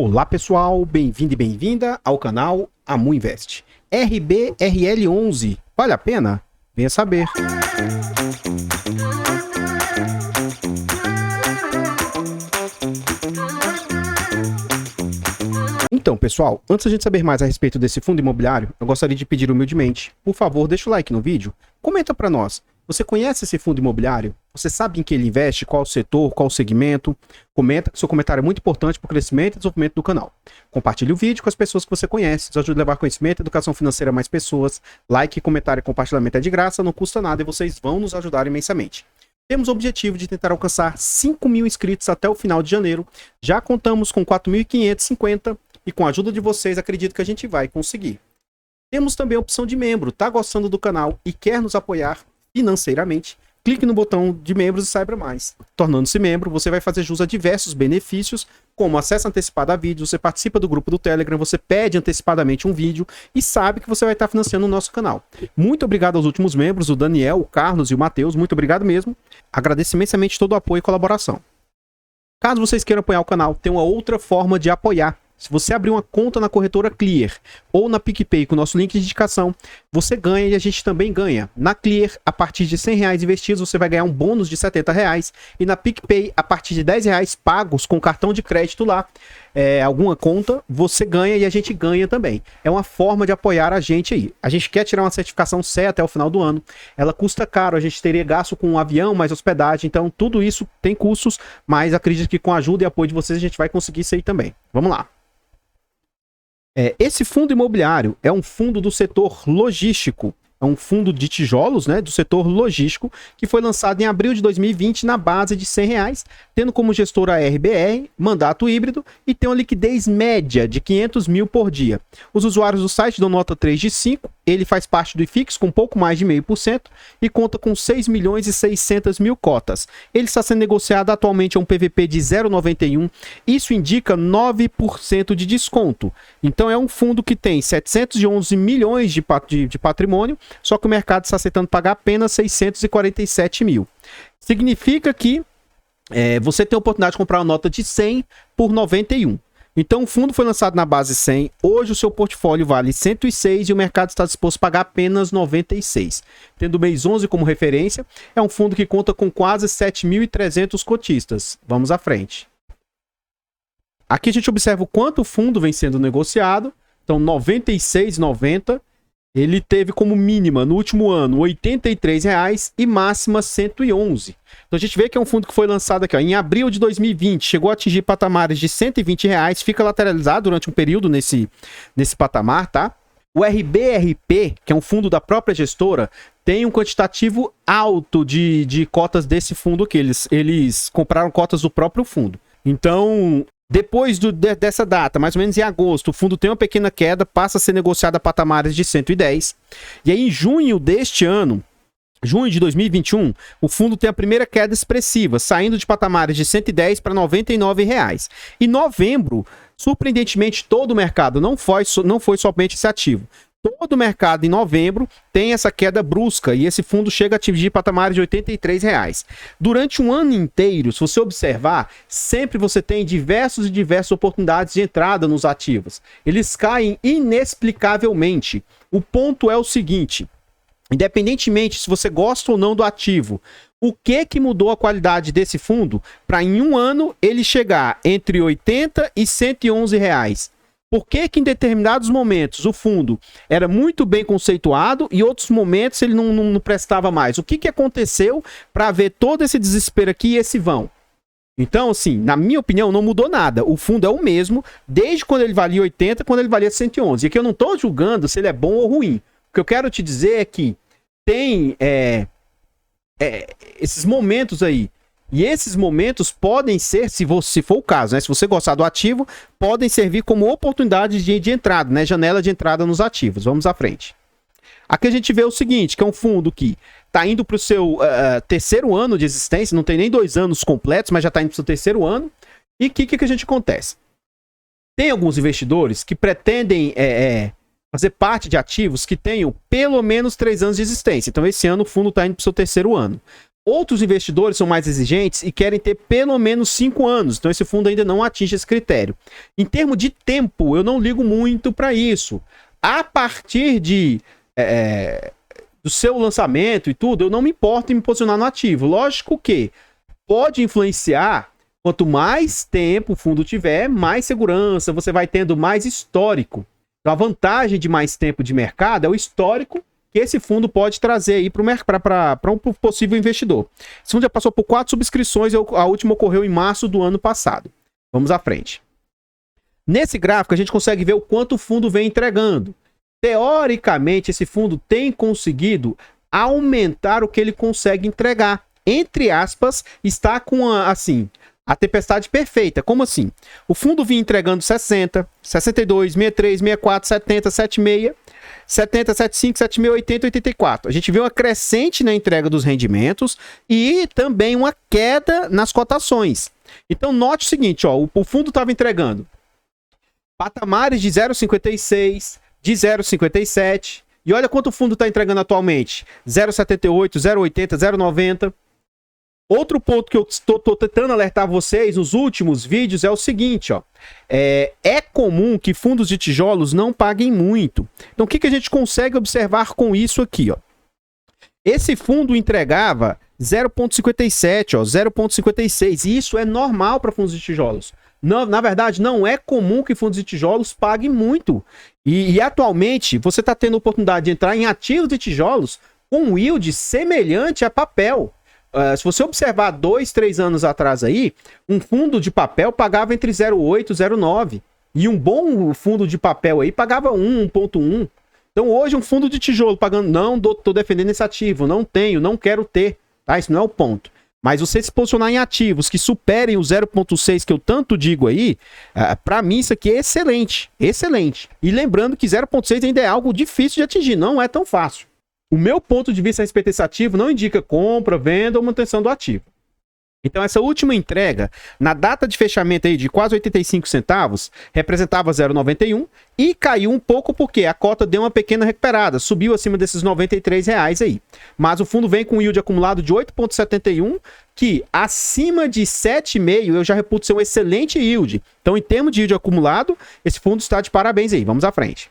Olá pessoal, bem-vindo e bem-vinda ao canal Amu Invest. RBRL11, vale a pena? Venha saber. Então pessoal, antes da gente saber mais a respeito desse fundo imobiliário, eu gostaria de pedir humildemente, por favor, deixa o like no vídeo, comenta para nós. Você conhece esse fundo imobiliário? Você sabe em que ele investe? Qual o setor? Qual o segmento? Comenta, que seu comentário é muito importante para o crescimento e desenvolvimento do canal. Compartilhe o vídeo com as pessoas que você conhece. Isso ajuda a levar conhecimento e educação financeira a mais pessoas. Like, comentário e compartilhamento é de graça, não custa nada e vocês vão nos ajudar imensamente. Temos o objetivo de tentar alcançar 5.000 inscritos até o final de janeiro. Já contamos com 4.550 e com a ajuda de vocês acredito que a gente vai conseguir. Temos também a opção de membro. Tá gostando do canal e quer nos apoiar financeiramente, clique no botão de membros e saiba mais. Tornando-se membro, você vai fazer jus a diversos benefícios, como acesso antecipado a vídeos, você participa do grupo do Telegram, você pede antecipadamente um vídeo e sabe que você vai estar financiando o nosso canal. Muito obrigado aos últimos membros, o Daniel, o Carlos e o Matheus, muito obrigado mesmo. Agradeço imensamente todo o apoio e colaboração. Caso vocês queiram apoiar o canal, tem uma outra forma de apoiar. Se você abrir uma conta na corretora Clear ou na PicPay com o nosso link de indicação, você ganha e a gente também ganha. Na Clear, a partir de R$100 investidos, você vai ganhar um bônus de R$70. E na PicPay, a partir de R$10 pagos com cartão de crédito lá, alguma conta, você ganha e a gente ganha também. É uma forma de apoiar a gente aí. A gente quer tirar uma certificação CE até o final do ano. Ela custa caro, a gente teria gasto com um avião, mais hospedagem. Então, tudo isso tem custos, mas acredito que com a ajuda e apoio de vocês, a gente vai conseguir isso aí também. Vamos lá. Esse fundo imobiliário é um fundo do setor logístico, é um fundo de tijolos, né, do setor logístico, que foi lançado em abril de 2020 na base de R$100, tendo como gestora a RBR, mandato híbrido e tem uma liquidez média de 500 mil por dia. Os usuários do site dão nota 3 de 5, ele faz parte do IFIX com pouco mais de 0,5% e conta com 6.600.000 cotas. Ele está sendo negociado atualmente a um PVP de 0,91, isso indica 9% de desconto. Então é um fundo que tem 711 milhões de patrimônio, só que o mercado está aceitando pagar apenas 647 mil. Significa que você tem a oportunidade de comprar uma nota de 100 por 91. Então o fundo foi lançado na base 100, hoje o seu portfólio vale 106 e o mercado está disposto a pagar apenas 96. Tendo o mês 11 como referência, é um fundo que conta com quase 7.300 cotistas. Vamos à frente. Aqui a gente observa o quanto o fundo vem sendo negociado. Então R$ 96,90. Ele teve como mínima no último ano R$ 83,00 e máxima 111. Então a gente vê que é um fundo que foi lançado aqui, ó, em abril de 2020, chegou a atingir patamares de R$ 120,00, fica lateralizado durante um período nesse patamar, tá? O RBRP, que é um fundo da própria gestora, tem um quantitativo alto de cotas desse fundo aqui. Eles compraram cotas do próprio fundo. Então, depois dessa data, mais ou menos em agosto, o fundo tem uma pequena queda, passa a ser negociado a patamares de 110. E aí, em junho deste ano, junho de 2021, o fundo tem a primeira queda expressiva, saindo de patamares de 110 para R$ 99,00. Em novembro, surpreendentemente, todo o mercado, não foi somente esse ativo. Todo o mercado em novembro tem essa queda brusca e esse fundo chega a atingir patamares de R$ 83,00. Durante um ano inteiro, se você observar, sempre você tem diversas oportunidades de entrada nos ativos. Eles caem inexplicavelmente. O ponto é o seguinte: independentemente se você gosta ou não do ativo, o que mudou a qualidade desse fundo para em um ano ele chegar entre 80 e 111 reais? Por que em determinados momentos o fundo era muito bem conceituado e outros momentos ele não prestava mais? O que aconteceu para haver todo esse desespero aqui e esse vão? Então, assim, na minha opinião, não mudou nada. O fundo é o mesmo desde quando ele valia 80, quando ele valia 111. E aqui eu não estou julgando se ele é bom ou ruim. O que eu quero te dizer é que tem esses momentos aí. E esses momentos podem ser, se for o caso, né, se você gostar do ativo, podem servir como oportunidade de entrada, né, janela de entrada nos ativos. Vamos à frente. Aqui a gente vê o seguinte, que é um fundo que está indo para o seu terceiro ano de existência, não tem nem 2 anos completos, mas já está indo para o seu terceiro ano. E o que a gente acontece? Tem alguns investidores que pretendem fazer parte de ativos que tenham pelo menos 3 anos de existência. Então esse ano o fundo está indo para o seu terceiro ano. Outros investidores são mais exigentes e querem ter pelo menos 5 anos. Então, esse fundo ainda não atinge esse critério. Em termos de tempo, eu não ligo muito para isso. A partir do seu lançamento e tudo, eu não me importo em me posicionar no ativo. Lógico que pode influenciar. Quanto mais tempo o fundo tiver, mais segurança, você vai tendo mais histórico. Então, a vantagem de mais tempo de mercado é o histórico que esse fundo pode trazer aí para um possível investidor. Esse fundo já passou por 4 subscrições, a última ocorreu em março do ano passado. Vamos à frente. Nesse gráfico, a gente consegue ver o quanto o fundo vem entregando. Teoricamente, esse fundo tem conseguido aumentar o que ele consegue entregar. Entre aspas, está com a tempestade perfeita. Como assim? O fundo vinha entregando 60, 62, 63, 64, 70, 76, 70, 75, 76, 80, 84. A gente vê uma crescente na entrega dos rendimentos e também uma queda nas cotações. Então, note o seguinte, ó, o fundo estava entregando patamares de 0,56, de 0,57, e olha quanto o fundo está entregando atualmente: 0,78, 0,80, 0,90. Outro ponto que eu estou tentando alertar vocês nos últimos vídeos é o seguinte, ó. É comum que fundos de tijolos não paguem muito. Então, o que a gente consegue observar com isso aqui, ó? Esse fundo entregava 0,57, ó, 0,56. E isso é normal para fundos de tijolos. Não, na verdade, não é comum que fundos de tijolos paguem muito. E atualmente, você está tendo a oportunidade de entrar em ativos de tijolos com um yield semelhante a papel. Se você observar 2, 3 anos atrás aí, um fundo de papel pagava entre 0,8 e 0,9. E um bom fundo de papel aí pagava 1,1. Então hoje um fundo de tijolo pagando, não estou defendendo esse ativo, não tenho, não quero ter, tá? Isso não é o ponto. Mas você se posicionar em ativos que superem o 0,6 que eu tanto digo aí, para mim isso aqui é excelente, excelente. E lembrando que 0,6 ainda é algo difícil de atingir, não é tão fácil. O meu ponto de vista a respeito desse ativo não indica compra, venda ou manutenção do ativo. Então, essa última entrega, na data de fechamento aí de quase 85 centavos, representava 0,91 e caiu um pouco porque a cota deu uma pequena recuperada, subiu acima desses R$ 93 aí. Mas o fundo vem com um yield acumulado de 8,71, que acima de 7,5 eu já reputo ser um excelente yield. Então, em termos de yield acumulado, esse fundo está de parabéns aí. Vamos à frente.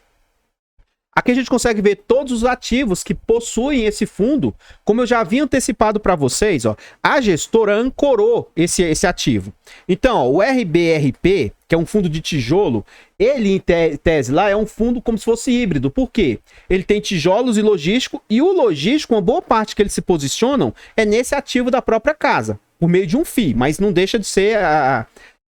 Aqui a gente consegue ver todos os ativos que possuem esse fundo. Como eu já havia antecipado para vocês, ó, a gestora ancorou esse ativo. Então, ó, o RBRP, que é um fundo de tijolo, ele em tese lá é um fundo como se fosse híbrido. Por quê? Ele tem tijolos e logístico, e o logístico, uma boa parte que eles se posicionam é nesse ativo da própria casa, por meio de um FII, mas não deixa de ser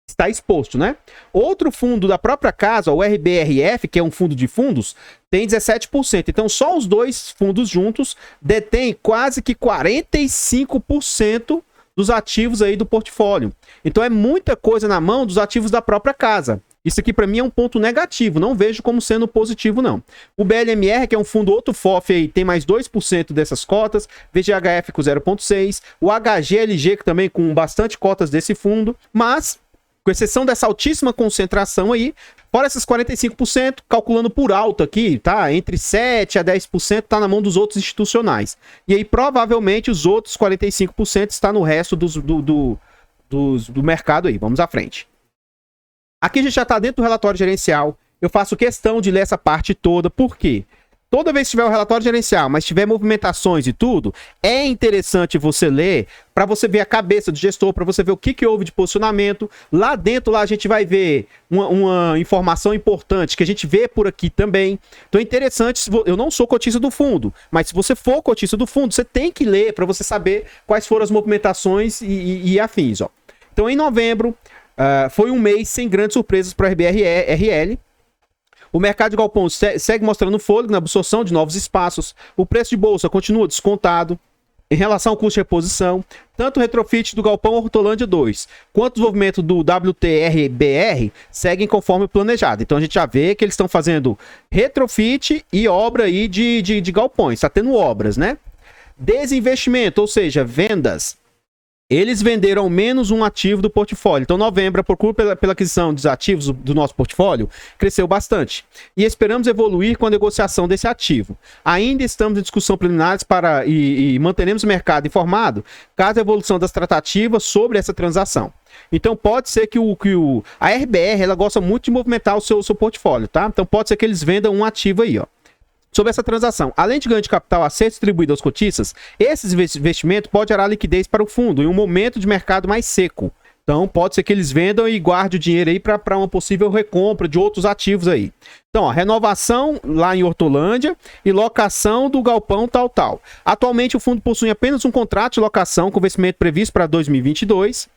está exposto, né? Outro fundo da própria casa, o RBRF, que é um fundo de fundos, tem 17%. Então, só os dois fundos juntos detêm quase que 45% dos ativos aí do portfólio. Então, é muita coisa na mão dos ativos da própria casa. Isso aqui, para mim, é um ponto negativo. Não vejo como sendo positivo, não. O BLMR, que é um fundo outro FOF aí, tem mais 2% dessas cotas. VGHF com 0,6%. O HGLG, que também com bastante cotas desse fundo. Mas, com exceção dessa altíssima concentração aí, fora esses 45%, calculando por alto aqui, tá? Entre 7% a 10% tá na mão dos outros institucionais. E aí, provavelmente, os outros 45% está no resto do mercado aí. Vamos à frente. Aqui a gente já está dentro do relatório gerencial. Eu faço questão de ler essa parte toda, por quê? Toda vez que tiver o relatório gerencial, mas tiver movimentações e tudo, é interessante você ler para você ver a cabeça do gestor, para você ver o que houve de posicionamento. Lá dentro, lá a gente vai ver uma informação importante que a gente vê por aqui também. Então é interessante, eu não sou cotista do fundo, mas se você for cotista do fundo, você tem que ler para você saber quais foram as movimentações e afins. Ó. Então em novembro, foi um mês sem grandes surpresas para a RBRL. O mercado de galpão segue mostrando fôlego na absorção de novos espaços. O preço de bolsa continua descontado. Em relação ao custo de reposição, tanto o retrofit do galpão Hortolândia 2 quanto o desenvolvimento do WTRBR seguem conforme planejado. Então a gente já vê que eles estão fazendo retrofit e obra aí de galpões. Está tendo obras, né? Desinvestimento, ou seja, vendas. eles venderam ao menos um ativo do portfólio. Então, novembro, a procura pela aquisição dos ativos do nosso portfólio cresceu bastante. E esperamos evoluir com a negociação desse ativo. Ainda estamos em discussão preliminares e manteremos o mercado informado caso a evolução das tratativas sobre essa transação. Então, pode ser que a RBR ela gosta muito de movimentar o seu portfólio, tá? Então, pode ser que eles vendam um ativo aí, ó. Sobre essa transação, além de ganho de capital a ser distribuído aos cotistas, esse investimento pode gerar liquidez para o fundo em um momento de mercado mais seco. Então, pode ser que eles vendam e guardem o dinheiro aí para uma possível recompra de outros ativos aí. Então, ó, renovação lá em Hortolândia e locação do galpão tal. Atualmente, o fundo possui apenas um contrato de locação com vencimento previsto para 2022.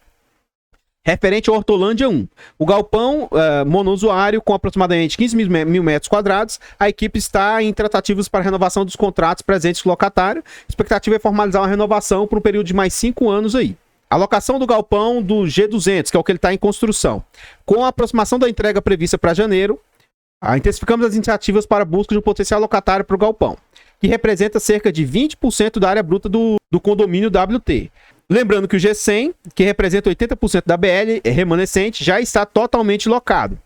Referente ao Hortolândia 1. O galpão monousuário com aproximadamente 15 mil metros quadrados, a equipe está em tratativas para renovação dos contratos presentes com o locatário. A expectativa é formalizar uma renovação por um período de mais 5 anos aí. A locação do galpão do G200, que é o que ele está em construção. Com a aproximação da entrega prevista para janeiro, intensificamos as iniciativas para a busca de um potencial locatário para o galpão, que representa cerca de 20% da área bruta do condomínio WT. Lembrando que o G100, que representa 80% da BL remanescente, já está totalmente locado.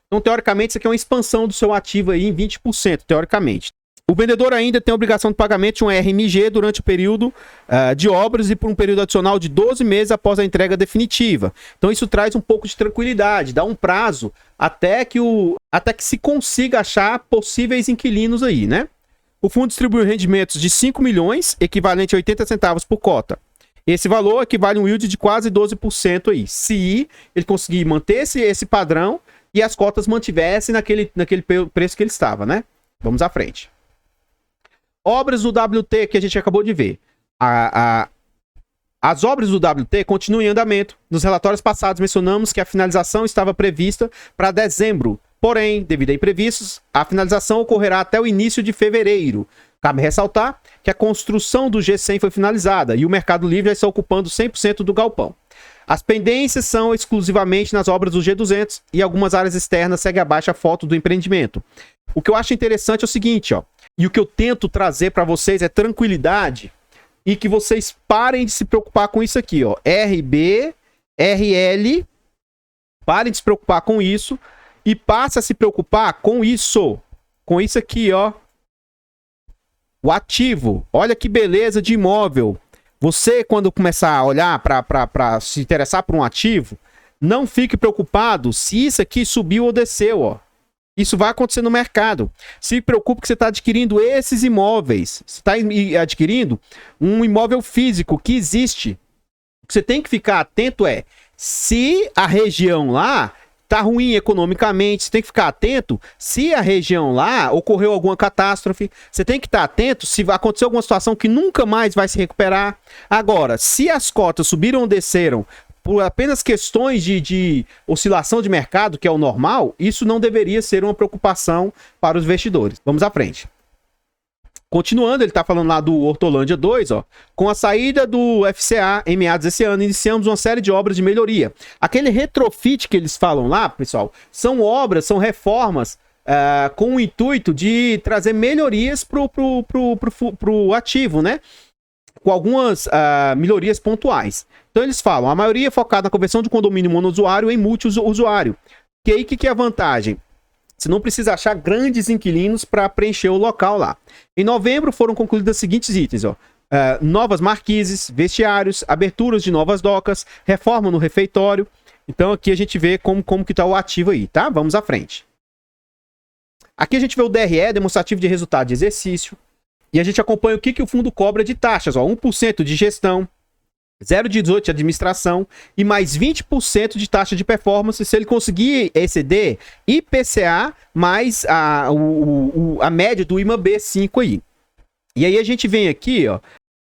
Então, teoricamente, isso aqui é uma expansão do seu ativo aí em 20%, teoricamente. O vendedor ainda tem a obrigação de pagamento de um RMG durante o período de obras e por um período adicional de 12 meses após a entrega definitiva. Então, isso traz um pouco de tranquilidade, dá um prazo até que se consiga achar possíveis inquilinos aí, né? O fundo distribuiu rendimentos de 5 milhões, equivalente a 80 centavos por cota. Esse valor equivale a um yield de quase 12% aí, se ele conseguir manter esse padrão e as cotas mantivessem naquele preço que ele estava, né? Vamos à frente. Obras do WT que a gente acabou de ver. As obras do WT continuam em andamento. Nos relatórios passados mencionamos que a finalização estava prevista para dezembro. Porém, devido a imprevistos, a finalização ocorrerá até o início de fevereiro. Cabe ressaltar que a construção do G100 foi finalizada e o Mercado Livre já está ocupando 100% do galpão. As pendências são exclusivamente nas obras do G200 e algumas áreas externas segue abaixo a foto do empreendimento. O que eu acho interessante é o seguinte, ó, e o que eu tento trazer para vocês é tranquilidade e que vocês parem de se preocupar com isso aqui, ó, RB, RL, parem de se preocupar com isso e passe a se preocupar com isso aqui, ó. O ativo, olha que beleza de imóvel. Você, quando começar a olhar para se interessar por um ativo, não fique preocupado se isso aqui subiu ou desceu, ó. Isso vai acontecer no mercado. Se preocupe que você está adquirindo esses imóveis. Você está adquirindo um imóvel físico que existe. O que você tem que ficar atento é se a região lá tá ruim economicamente, você tem que ficar atento se a região lá ocorreu alguma catástrofe, você tem que estar atento se acontecer alguma situação que nunca mais vai se recuperar. Agora, se as cotas subiram ou desceram por apenas questões de oscilação de mercado, que é o normal, isso não deveria ser uma preocupação para os investidores. Vamos à frente. Continuando, ele está falando lá do Hortolândia 2, ó. Com a saída do FCA em meados desse ano, iniciamos uma série de obras de melhoria. Aquele retrofit que eles falam lá, pessoal, são obras, são reformas com o intuito de trazer melhorias pro ativo, né? Com algumas melhorias pontuais. Então eles falam, a maioria é focada na conversão de condomínio monousuário em multiusuário. Que aí, que é a vantagem? Você não precisa achar grandes inquilinos para preencher o local lá. Em novembro foram concluídos os seguintes itens, ó. Novas marquises, vestiários, aberturas de novas docas, reforma no refeitório. Então aqui a gente vê como que está o ativo aí, tá? Vamos à frente. Aqui a gente vê o DRE, demonstrativo de resultado de exercício. E a gente acompanha o que o fundo cobra de taxas, ó. 1% de gestão, 0,18% de administração e mais 20% de taxa de performance se ele conseguir exceder IPCA mais a média do IMAB 5 aí. E aí a gente vem aqui, ó,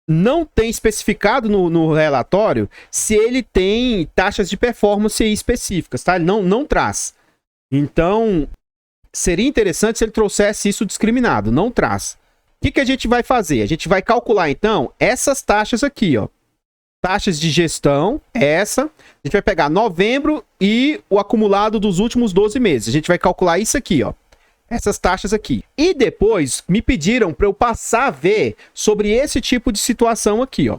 não tem especificado no relatório se ele tem taxas de performance específicas, tá? Ele não traz. Então, seria interessante se ele trouxesse isso discriminado, não traz. O que a gente vai fazer? A gente vai calcular, então, essas taxas aqui, ó. Taxas de gestão, essa. A gente vai pegar novembro e o acumulado dos últimos 12 meses. A gente vai calcular isso aqui, ó. Essas taxas aqui. E depois me pediram para eu passar a ver sobre esse tipo de situação aqui, ó.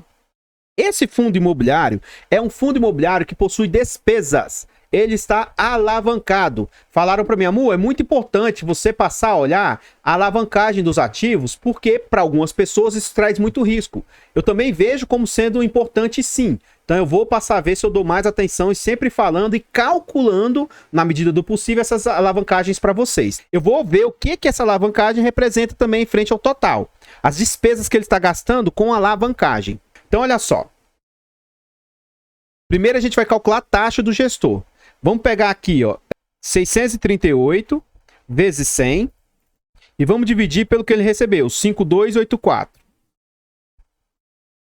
Esse fundo imobiliário é um fundo imobiliário que possui despesas. Ele está alavancado. Falaram para mim, amor, é muito importante você passar a olhar a alavancagem dos ativos, porque para algumas pessoas isso traz muito risco. Eu também vejo como sendo importante, sim. Então eu vou passar a ver se eu dou mais atenção e sempre falando e calculando, na medida do possível, essas alavancagens para vocês. Eu vou ver o que essa alavancagem representa também em frente ao total. As despesas que ele está gastando com a alavancagem. Então olha só. Primeiro a gente vai calcular a taxa do gestor. Vamos pegar aqui, ó, 638 vezes 100 e vamos dividir pelo que ele recebeu, 5284.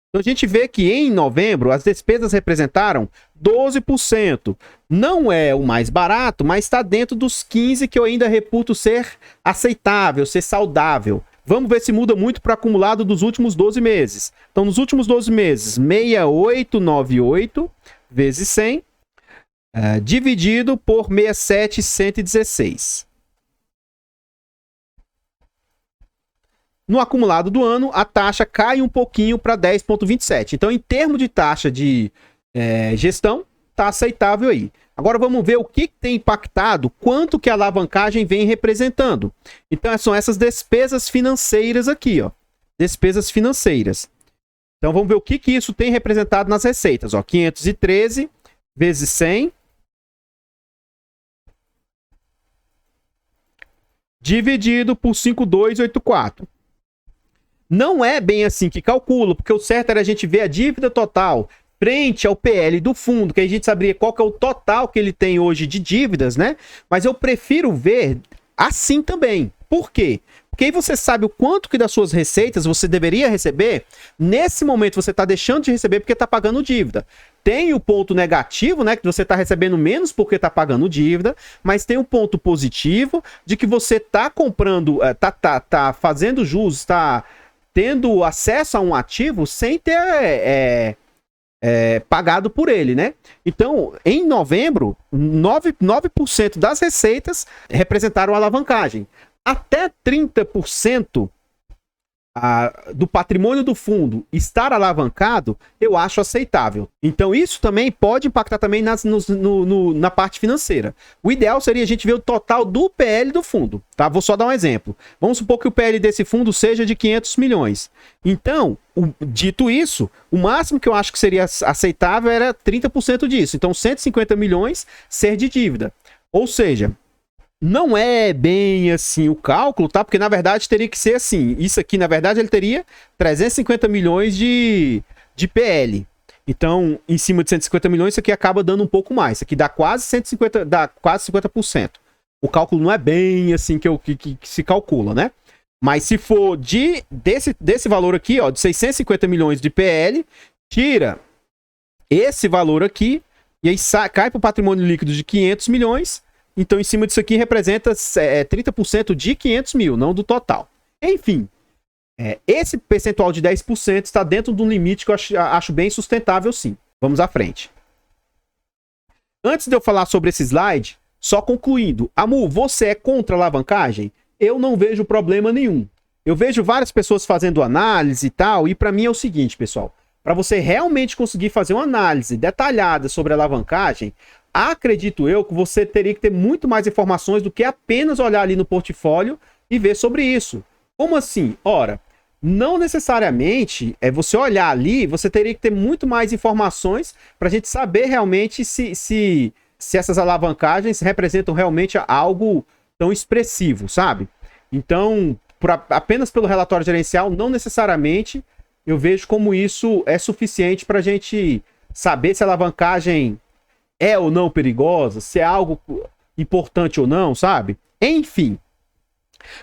Então a gente vê que em novembro as despesas representaram 12%. Não é o mais barato, mas está dentro dos 15% que eu ainda reputo ser aceitável, ser saudável. Vamos ver se muda muito para o acumulado dos últimos 12 meses. Então nos últimos 12 meses, 6898 vezes 100. Dividido por 67,116. No acumulado do ano, a taxa cai um pouquinho para 10,27. Então, em termos de taxa de gestão, está aceitável aí. Agora vamos ver o que tem impactado, quanto que a alavancagem vem representando. Então, são essas despesas financeiras aqui, ó. Despesas financeiras. Então, vamos ver o que isso tem representado nas receitas. Ó, 513 vezes 100. Dividido por 5284. Não é bem assim que calcula, porque o certo era a gente ver a dívida total frente ao PL do fundo, que a gente saberia qual que é o total que ele tem hoje de dívidas, né? Mas eu prefiro ver assim também. Por quê? Porque aí você sabe o quanto que das suas receitas você deveria receber. Nesse momento você está deixando de receber porque está pagando dívida. Tem o ponto negativo, né? Que você está recebendo menos porque está pagando dívida. Mas tem o ponto positivo de que você está comprando, tá fazendo jus, está tendo acesso a um ativo sem ter pagado por ele, né? Então, em novembro, 9% das receitas representaram alavancagem. Até 30% do patrimônio do fundo estar alavancado, eu acho aceitável. Então isso também pode impactar também na parte financeira. O ideal seria a gente ver o total do PL do fundo, tá? Vou só dar um exemplo. Vamos supor que o PL desse fundo seja de 500 milhões. Então, dito isso, o máximo que eu acho que seria aceitável era 30% disso. Então, 150 milhões ser de dívida. Ou seja, não é bem assim o cálculo, tá? Porque na verdade teria que ser assim. Isso aqui, na verdade, ele teria 350 milhões de PL. Então, em cima de 150 milhões, isso aqui acaba dando um pouco mais. Isso aqui dá quase 150, dá quase 50%. O cálculo não é bem assim que se calcula, né? Mas se for desse valor aqui, ó, de 650 milhões de PL, tira esse valor aqui e aí cai para o patrimônio líquido de 500 milhões. Então, em cima disso aqui, representa 30% de 500 mil, não do total. Enfim, esse percentual de 10% está dentro de um limite que eu acho bem sustentável, sim. Vamos à frente. Antes de eu falar sobre esse slide, só concluindo. Amu, você é contra a alavancagem? Eu não vejo problema nenhum. Eu vejo várias pessoas fazendo análise e tal, e para mim é o seguinte, pessoal. Para você realmente conseguir fazer uma análise detalhada sobre a alavancagem, acredito eu que você teria que ter muito mais informações do que apenas olhar ali no portfólio e ver sobre isso. Como assim? Ora, não necessariamente você olhar ali, você teria que ter muito mais informações para a gente saber realmente se essas alavancagens representam realmente algo tão expressivo, sabe? Então, apenas pelo relatório gerencial, não necessariamente eu vejo como isso é suficiente para a gente saber se a alavancagem é ou não perigosa, se é algo importante ou não, sabe? Enfim,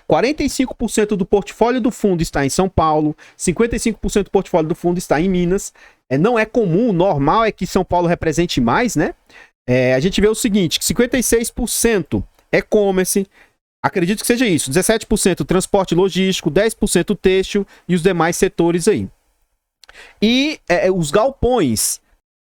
45% do portfólio do fundo está em São Paulo, 55% do portfólio do fundo está em Minas. Não é comum, normal é que São Paulo represente mais, né? A gente vê o seguinte, que 56% e-commerce, acredito que seja isso, 17% transporte logístico, 10% têxtil e os demais setores aí. E os galpões,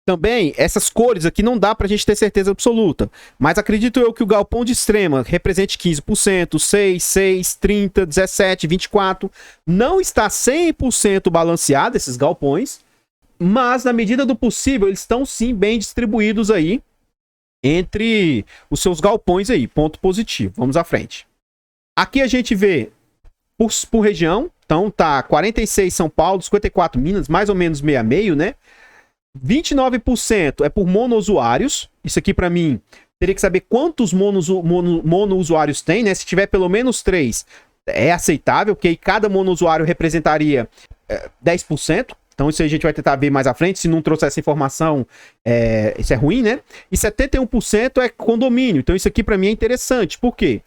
também, essas cores aqui não dá pra gente ter certeza absoluta, mas acredito eu que o galpão de extrema represente 15%, 6, 30, 17, 24, não está 100% balanceado esses galpões, mas na medida do possível, eles estão sim bem distribuídos aí entre os seus galpões aí, ponto positivo. Vamos à frente. Aqui a gente vê por região, então tá 46 São Paulo, 54 Minas, mais ou menos meio a meio, né? 29% é por monousuários. Isso aqui para mim, teria que saber quantos monousuários tem, né? Se tiver pelo menos 3, é aceitável, porque aí cada monousuário representaria 10%. Então isso aí a gente vai tentar ver mais à frente. Se não trouxer essa informação, isso é ruim, né? E 71% é condomínio. Então isso aqui para mim é interessante. Por quê?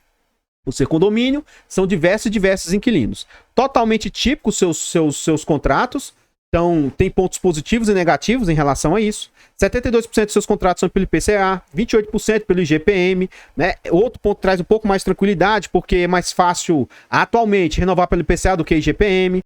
Por ser condomínio, são diversos inquilinos. Totalmente típicos seus contratos. Então tem pontos positivos e negativos em relação a isso. 72% dos seus contratos são pelo IPCA, 28% pelo IGPM, né? Outro ponto traz um pouco mais de tranquilidade, porque é mais fácil atualmente renovar pelo IPCA do que IGPM.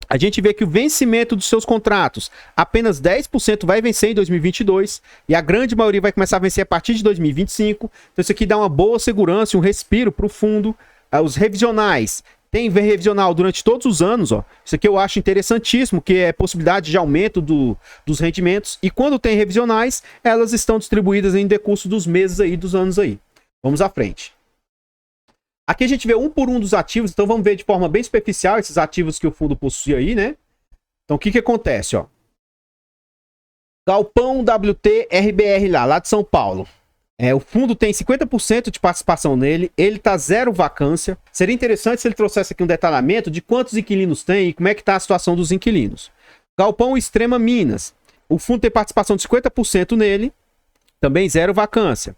A gente vê que o vencimento dos seus contratos, apenas 10% vai vencer em 2022 e a grande maioria vai começar a vencer a partir de 2025. Então isso aqui dá uma boa segurança, um respiro para o fundo. Os revisionais, tem revisional durante todos os anos, ó. Isso aqui eu acho interessantíssimo, que é possibilidade de aumento dos rendimentos. E quando tem revisionais, elas estão distribuídas em decurso dos meses aí, dos anos aí. Vamos à frente. Aqui a gente vê um por um dos ativos, então vamos ver de forma bem superficial esses ativos que o fundo possui aí, né? Então o que acontece, ó? Galpão WT RBR lá de São Paulo. O fundo tem 50% de participação nele, ele tá 0 vacância. Seria interessante se ele trouxesse aqui um detalhamento de quantos inquilinos tem e como é que tá a situação dos inquilinos. Galpão Extrema Minas. O fundo tem participação de 50% nele, também 0 vacância.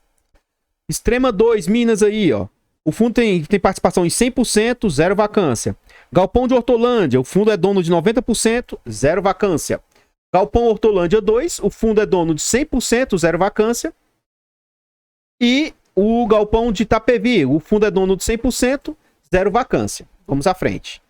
Extrema 2 Minas aí, ó. O fundo tem participação em 100%, 0 vacância. Galpão de Hortolândia, o fundo é dono de 90%, 0 vacância. Galpão Hortolândia 2, o fundo é dono de 100%, 0 vacância. E o Galpão de Itapevi, o fundo é dono de 100%, 0 vacância. Vamos à frente.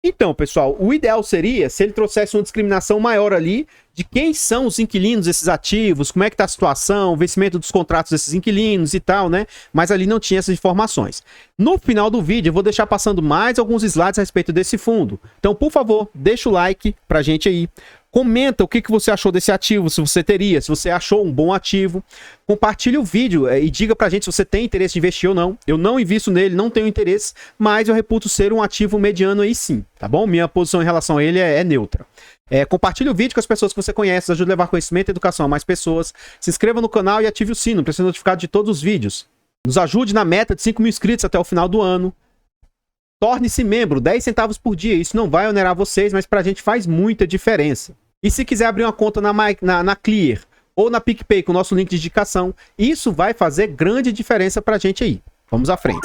Então, pessoal, o ideal seria se ele trouxesse uma discriminação maior ali de quem são os inquilinos desses ativos, como é que tá a situação, o vencimento dos contratos desses inquilinos e tal, né? Mas ali não tinha essas informações. No final do vídeo, eu vou deixar passando mais alguns slides a respeito desse fundo. Então, por favor, deixa o like pra gente aí. Comenta o que você achou desse ativo, se você teria, se você achou um bom ativo. Compartilhe o vídeo e diga pra gente se você tem interesse de investir ou não. Eu não invisto nele, não tenho interesse, mas eu reputo ser um ativo mediano aí sim, tá bom? Minha posição em relação a ele é neutra. Compartilhe o vídeo com as pessoas que você conhece, ajude a levar conhecimento e educação a mais pessoas. Se inscreva no canal e ative o sino para ser notificado de todos os vídeos. Nos ajude na meta de 5 mil inscritos até o final do ano. Torne-se membro, 10 centavos por dia. Isso não vai onerar vocês, mas pra gente faz muita diferença. E se quiser abrir uma conta na Clear ou na PicPay com o nosso link de indicação, isso vai fazer grande diferença pra gente aí. Vamos à frente.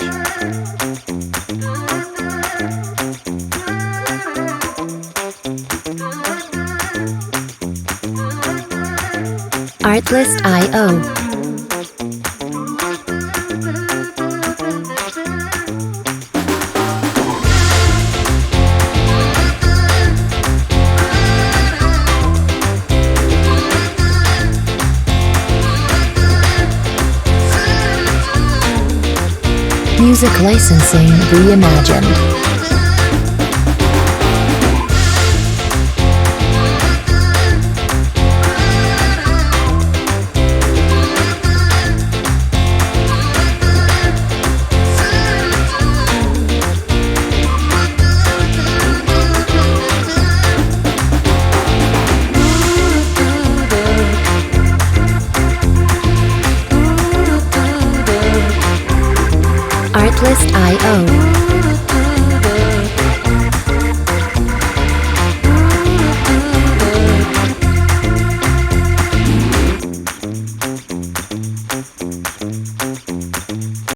Artlist.io. Music licensing reimagined. Artlist.io.